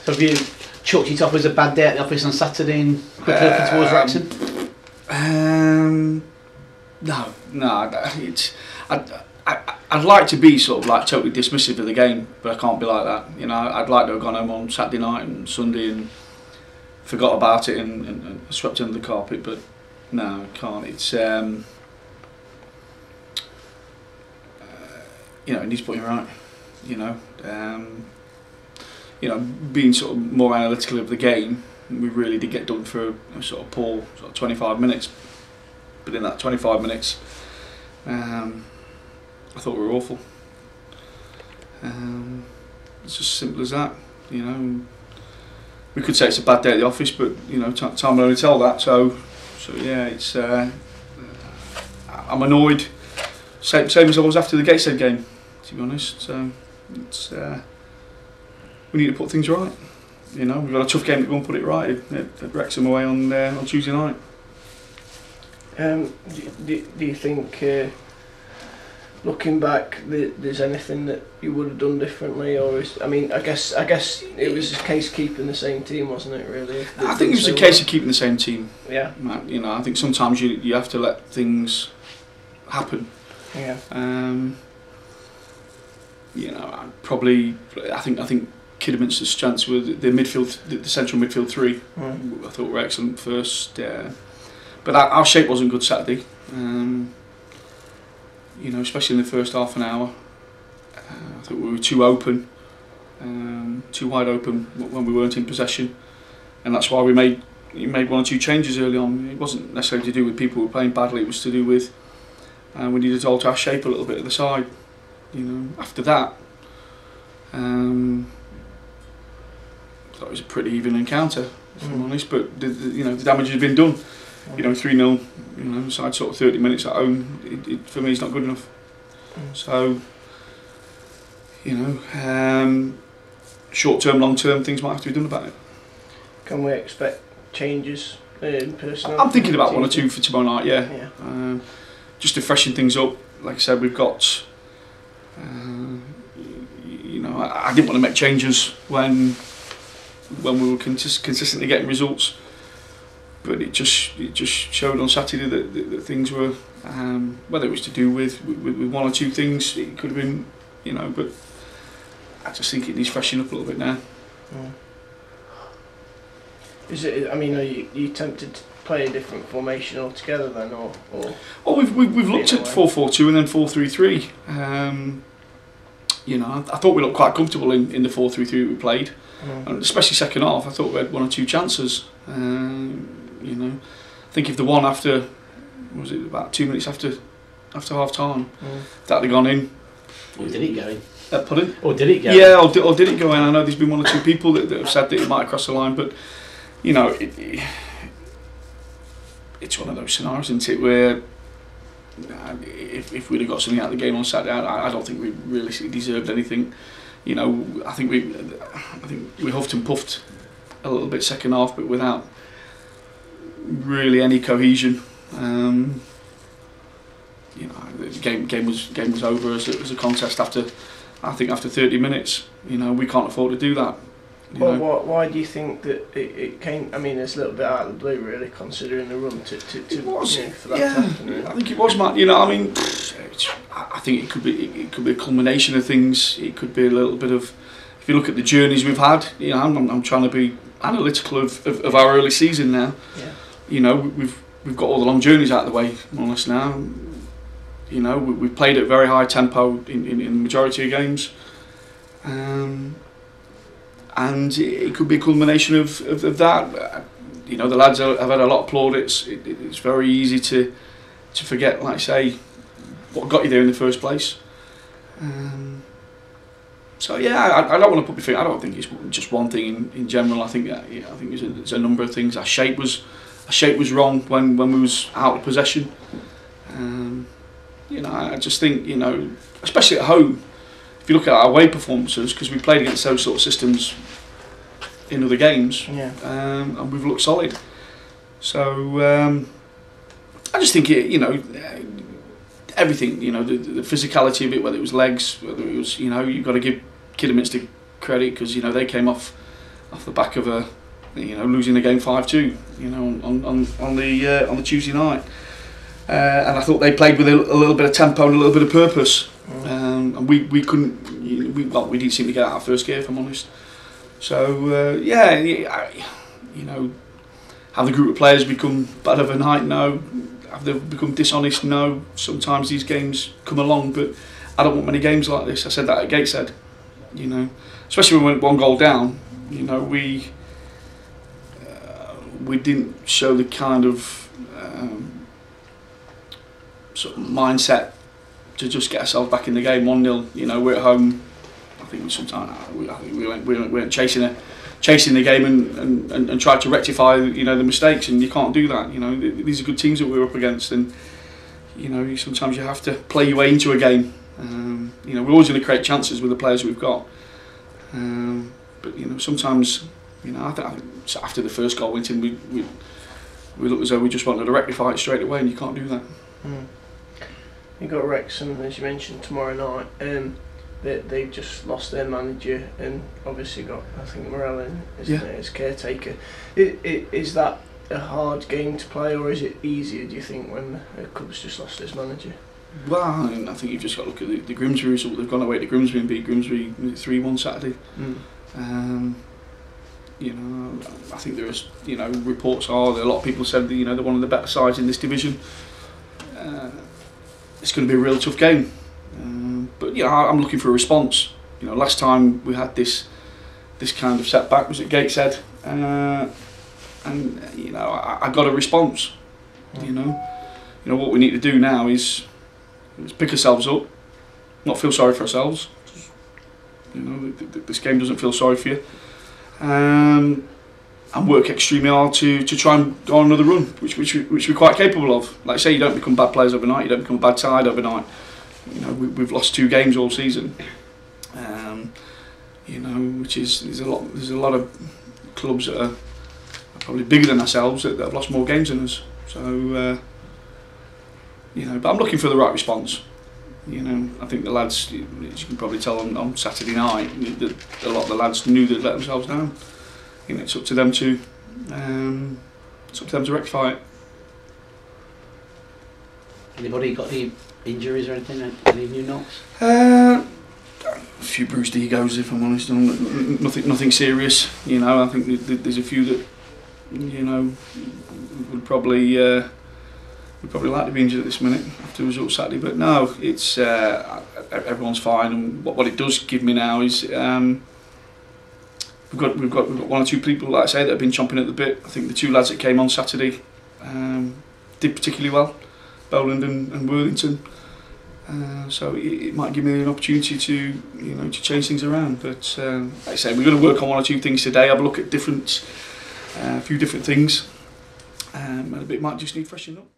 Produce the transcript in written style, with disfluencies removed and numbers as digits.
So have you chalked it off as a bad day at the office on Saturday and quickly looking towards Wrexham? No. I'd like to be sort of like totally dismissive of the game, but I can't be like that. You know, I'd like to have gone home on Saturday night and Sunday and forgot about it and swept under the carpet, but no, I can't. It's you know, it needs putting right. You know, being sort of more analytical of the game, we really did get done for a sort of poor 25 minutes. But in that 25 minutes, I thought we were awful. It's just as simple as that. You know, we could say it's a bad day at the office, but you know, time will only tell that. So yeah, it's. I'm annoyed, same as I was after the Gateshead game, to be honest. So it's. We need to put things right. You know, we've got a tough game to go and put it right at Wrexham away on Tuesday night. Do you think, looking back, there's anything that you would have done differently, or I guess it was a case of keeping the same team, wasn't it? Really, I think it was a case of keeping the same team. Yeah. You know, I think sometimes you have to let things happen. Yeah. You know, I think Kidderminster's strengths were the midfield, the central midfield three. I thought were excellent first. But our shape wasn't good Saturday. You know, especially in the first half an hour. I thought we were too open, too wide open when we weren't in possession, and that's why we made one or two changes early on. It wasn't necessarily to do with people who were playing badly. It was to do with we needed to alter our shape a little bit at the side. You know, after that, I thought it was a pretty even encounter, if I'm honest. But the damage has been done. You know, 3-0. You know, inside sort of 30 minutes at home. It for me, it's not good enough. So, you know, short term, long term, things might have to be done about it. Can we expect changes in personnel? I'm thinking about one or two for tomorrow night. Yeah. Just to freshen things up. Like I said, we've got. You know, I didn't want to make changes when we were consistently getting results, but it just showed on Saturday that things were, whether it was to do with one or two things, it could have been, you know, but I just think it needs freshening up a little bit now. Is it? I mean, are you tempted to play a different formation altogether then, or? Well, we've looked at 4-4-2 and then 4-3-3. You know, I thought we looked quite comfortable in the 4-3-3 we played, and especially second half. I thought we had one or two chances. You know, I think if the one after, was it about 2 minutes after half time, that had gone in. Or did it go in? Pardon? Or did it go in? Or did it go in? I know there's been one or two people that have said that it might have crossed the line, but you know, it's one of those scenarios, isn't it, where if we'd have got something out of the game on Saturday, I don't think we realistically deserved anything. You know, I think we huffed and puffed a little bit second half, but without really any cohesion. You know, the game was over as a contest after 30 minutes. You know, we can't afford to do that. Well, why do you think that it came? I mean, it's a little bit out of the blue, really, considering the run to was, you know, for that to happen. Really. I think it was, Matt. You know, I mean, I think it could be a culmination of things. It could be a little bit of, if you look at the journeys we've had. You know, I'm trying to be analytical of our early season now. Yeah. You know, we've got all the long journeys out of the way, more or less now. You know, we've played at very high tempo in the majority of games. And it could be a culmination of that. You know, the lads have had a lot of plaudits. It's very easy to forget, like I say, what got you there in the first place. So yeah, I don't want to put my finger. I don't think it's just one thing in general. I think I think there's a number of things. Our shape was wrong when we was out of possession. You know, I just think, you know, especially at home. If you look at our away performances, because we played against those sort of systems in other games, and we've looked solid. So I just think you know, everything, you know, the physicality of it, whether it was legs, whether it was, you know, you've got to give Kidderminster credit because, you know, they came off off the back of losing the game 5-2, on the Tuesday night. And I thought they played with a little bit of tempo and a little bit of purpose. And we couldn't, we didn't seem to get out of first gear, if I'm honest. So have the group of players become bad overnight? No. Have they become dishonest? No. Sometimes these games come along, but I don't want many games like this. I said that at Gateshead, especially when we went 1 goal down. We didn't show the kind of sort of mindset to just get ourselves back in the game. 1-0, we're at home. I think we went chasing the game and tried to rectify the mistakes, and you can't do that. These are good teams that we're up against, and sometimes you have to play your way into a game. We're always going to create chances with the players we've got, but sometimes I think after the first goal went in, we looked as though we just wanted to rectify it straight away, and you can't do that. You got Wrexham, as you mentioned, tomorrow night. They've just lost their manager and obviously got, I think, Morellan as caretaker. Is that a hard game to play, or is it easier, do you think, when the club's just lost its manager? Well, I think you've just got to look at the Grimsby result. They've gone away to Grimsby and beat Grimsby 3-1 Saturday. I think there is, reports are that a lot of people said that they're one of the better sides in this division. It's going to be a real tough game. But I'm looking for a response. Last time we had this kind of setback was at Gateshead, and I got a response. What we need to do now is pick ourselves up, not feel sorry for ourselves. This game doesn't feel sorry for you, and work extremely hard to try and go on another run, which we're quite capable of. Like I say, you don't become bad players overnight. You don't become a bad side overnight. We've lost 2 games all season, which is there's a lot of clubs that are probably bigger than ourselves that have lost more games than us. So but I'm looking for the right response. I think the lads, as you can probably tell on Saturday night, that a lot of the lads knew they'd let themselves down. It's up to them to rectify it. Anybody got any injuries or anything? Any new knocks? A few bruised egos, if I'm honest. Nothing serious. I think there's a few that would probably like to be injured at this minute after the result Saturday. But no, it's everyone's fine. And what it does give me now is we've got 1 or 2 people, like I say, that have been chomping at the bit. I think the 2 lads that came on Saturday did particularly well, Boland and Worthington. So it might give me an opportunity to change things around. But like I say, we're going to work on 1 or 2 things today. Have a look at a few different things, and a bit might just need freshening up.